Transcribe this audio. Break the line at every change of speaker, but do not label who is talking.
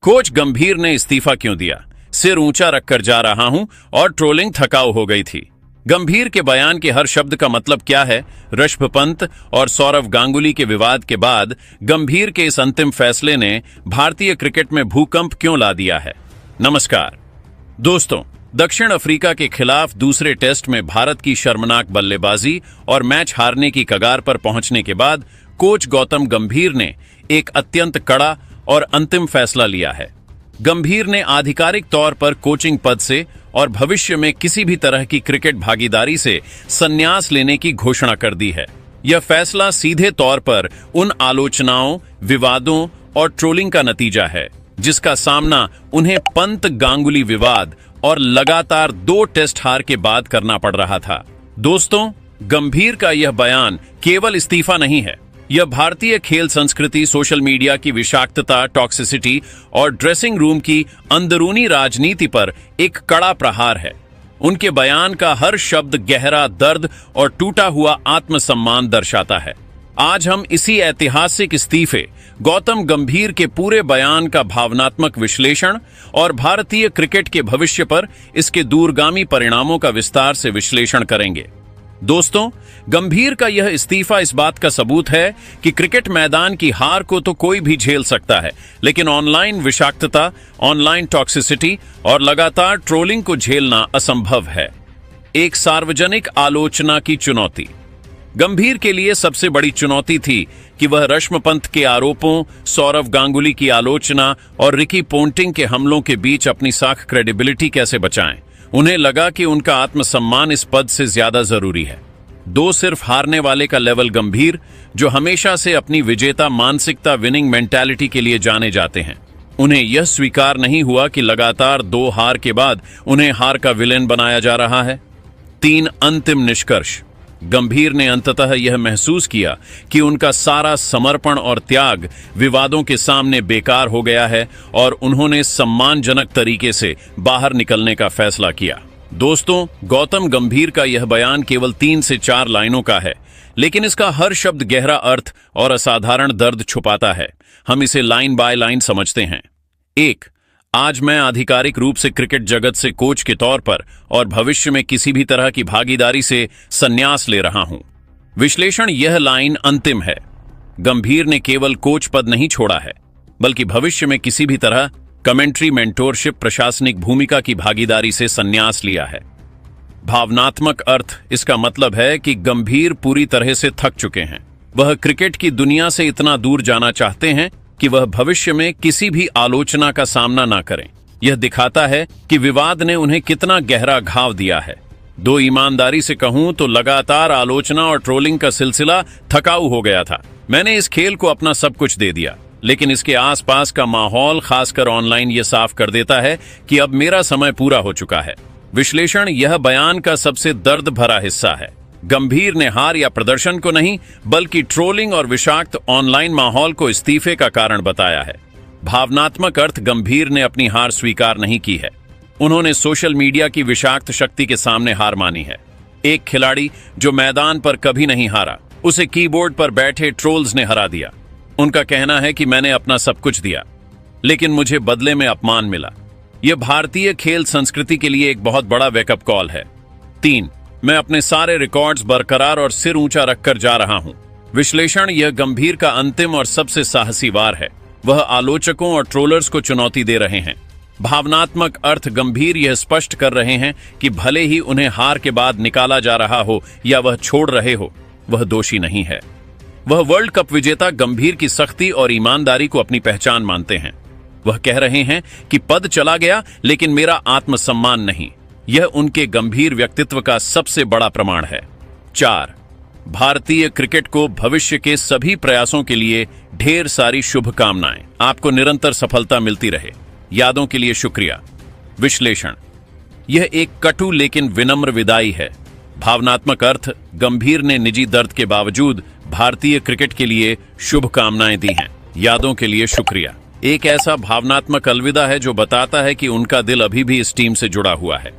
Coach गंभीर ने इस्तीफा क्यों दिया? सिर ऊंचा रखकर जा रहा हूं और ट्रोलिंग थकाऊ हो गई थी। गंभीर के बयान के हर शब्द का मतलब क्या है? ऋषभ पंत और सौरव गांगुली के विवाद के बाद गंभीर के इस अंतिम फैसले ने भारतीय क्रिकेट में भूकंप क्यों ला दिया है? नमस्कार दोस्तों, दक्षिण अफ्रीका के खिलाफ दूसरे टेस्ट में भारत की शर्मनाक बल्लेबाजी और मैच हारने की कगार पर पहुंचने के बाद कोच गौतम गंभीर ने एक अत्यंत कड़ा और अंतिम फैसला लिया है। गंभीर ने आधिकारिक तौर पर कोचिंग पद से और भविष्य में किसी भी तरह की क्रिकेट भागीदारी से संन्यास लेने की घोषणा कर दी है। यह फैसला सीधे तौर पर उन आलोचनाओं, विवादों और ट्रोलिंग का नतीजा है जिसका सामना उन्हें पंत गांगुली विवाद और लगातार 2 टेस्ट हार के बाद करना पड़ रहा था। दोस्तों, गंभीर का यह बयान केवल इस्तीफा नहीं है, यह भारतीय खेल संस्कृति, सोशल मीडिया की विषाक्तता, टॉक्सिसिटी और ड्रेसिंग रूम की अंदरूनी राजनीति पर एक कड़ा प्रहार है। उनके बयान का हर शब्द गहरा दर्द और टूटा हुआ आत्मसम्मान दर्शाता है। आज हम इसी ऐतिहासिक इस्तीफे, गौतम गंभीर के पूरे बयान का भावनात्मक विश्लेषण और भारतीय क्रिकेट के भविष्य पर इसके दूरगामी परिणामों का विस्तार से विश्लेषण करेंगे। दोस्तों, गंभीर का यह इस्तीफा इस बात का सबूत है कि क्रिकेट मैदान की हार को तो कोई भी झेल सकता है, लेकिन ऑनलाइन विषाक्तता, ऑनलाइन टॉक्सिसिटी और लगातार ट्रोलिंग को झेलना असंभव है। एक सार्वजनिक आलोचना की चुनौती। गंभीर के लिए सबसे बड़ी चुनौती थी कि वह ऋषभ पंत के आरोपों, सौरव गांगुली की आलोचना और रिकी पोंटिंग के हमलों के बीच अपनी साख क्रेडिबिलिटी कैसे बचाएं। उन्हें लगा कि उनका आत्मसम्मान इस पद से ज्यादा जरूरी है। 2 सिर्फ हारने वाले का लेवल गंभीर, जो हमेशा से अपनी विजेता मानसिकता, विनिंग मेंटालिटी के लिए जाने जाते हैं। उन्हें यह स्वीकार नहीं हुआ कि लगातार 2 हार के बाद उन्हें हार का विलेन बनाया जा रहा है। 3 अंतिम निष्कर्ष। गंभीर ने अंततः यह महसूस किया कि उनका सारा समर्पण और त्याग विवादों के सामने बेकार हो गया है और उन्होंने सम्मानजनक तरीके से बाहर निकलने का फैसला किया। दोस्तों, गौतम गंभीर का यह बयान केवल 3 से 4 लाइनों का है, लेकिन इसका हर शब्द गहरा अर्थ और असाधारण दर्द छुपाता है। हम इसे लाइन बाय लाइन समझते हैं। 1. आज मैं आधिकारिक रूप से क्रिकेट जगत से कोच के तौर पर और भविष्य में किसी भी तरह की भागीदारी से संन्यास ले रहा हूं। विश्लेषण। यह लाइन अंतिम है। गंभीर ने केवल कोच पद नहीं छोड़ा है, बल्कि भविष्य में किसी भी तरह कमेंट्री, मेंटोरशिप, प्रशासनिक भूमिका की भागीदारी से संन्यास लिया है। भावनात्मक अर्थ। इसका मतलब है कि गंभीर पूरी तरह से थक चुके हैं। वह क्रिकेट की दुनिया से इतना दूर जाना चाहते हैं कि वह भविष्य में किसी भी आलोचना का सामना ना करें। यह दिखाता है कि विवाद ने उन्हें कितना गहरा घाव दिया है। 2 ईमानदारी से कहूं तो लगातार आलोचना और ट्रोलिंग का सिलसिला थकाऊ हो गया था। मैंने इस खेल को अपना सब कुछ दे दिया, लेकिन इसके आसपास का माहौल, खासकर ऑनलाइन, यह साफ कर देता है कि अब मेरा समय पूरा हो चुका है। विश्लेषण। यह बयान का सबसे दर्द भरा हिस्सा है। गंभीर ने हार या प्रदर्शन को नहीं, बल्कि ट्रोलिंग और विषाक्त ऑनलाइन माहौल को इस्तीफे का कारण बताया है। भावनात्मक अर्थ। गंभीर ने अपनी हार स्वीकार नहीं की है। उन्होंने सोशल मीडिया की विषाक्त शक्ति के सामने हार मानी है। एक खिलाड़ी जो मैदान पर कभी नहीं हारा, उसे कीबोर्ड पर बैठे ट्रोल्स ने हरा दिया। उनका कहना है कि मैंने अपना सब कुछ दिया, लेकिन मुझे बदले में अपमान मिला। यह भारतीय खेल संस्कृति के लिए एक बहुत बड़ा वेकअप कॉल है। 3. मैं अपने सारे रिकॉर्ड्स बरकरार और सिर ऊंचा रखकर जा रहा हूं। विश्लेषण। यह गंभीर का अंतिम और सबसे साहसी वार है। वह आलोचकों और ट्रोलर्स को चुनौती दे रहे हैं। भावनात्मक अर्थ। गंभीर यह स्पष्ट कर रहे हैं कि भले ही उन्हें हार के बाद निकाला जा रहा हो या वह छोड़ रहे हो, वह दोषी नहीं है। वह वर्ल्ड कप विजेता गंभीर की सख्ती और ईमानदारी को अपनी पहचान मानते हैं। वह कह रहे हैं कि पद चला गया, लेकिन मेरा आत्मसम्मान नहीं। यह उनके गंभीर व्यक्तित्व का सबसे बड़ा प्रमाण है। 4. भारतीय क्रिकेट को भविष्य के सभी प्रयासों के लिए ढेर सारी शुभकामनाएं। आपको निरंतर सफलता मिलती रहे। यादों के लिए शुक्रिया। विश्लेषण। यह एक कटु लेकिन विनम्र विदाई है। भावनात्मक अर्थ। गंभीर ने निजी दर्द के बावजूद भारतीय क्रिकेट के लिए शुभकामनाएं दी हैं। यादों के लिए शुक्रिया। एक ऐसा भावनात्मक अलविदा है जो बताता है कि उनका दिल अभी भी इस टीम से जुड़ा हुआ है।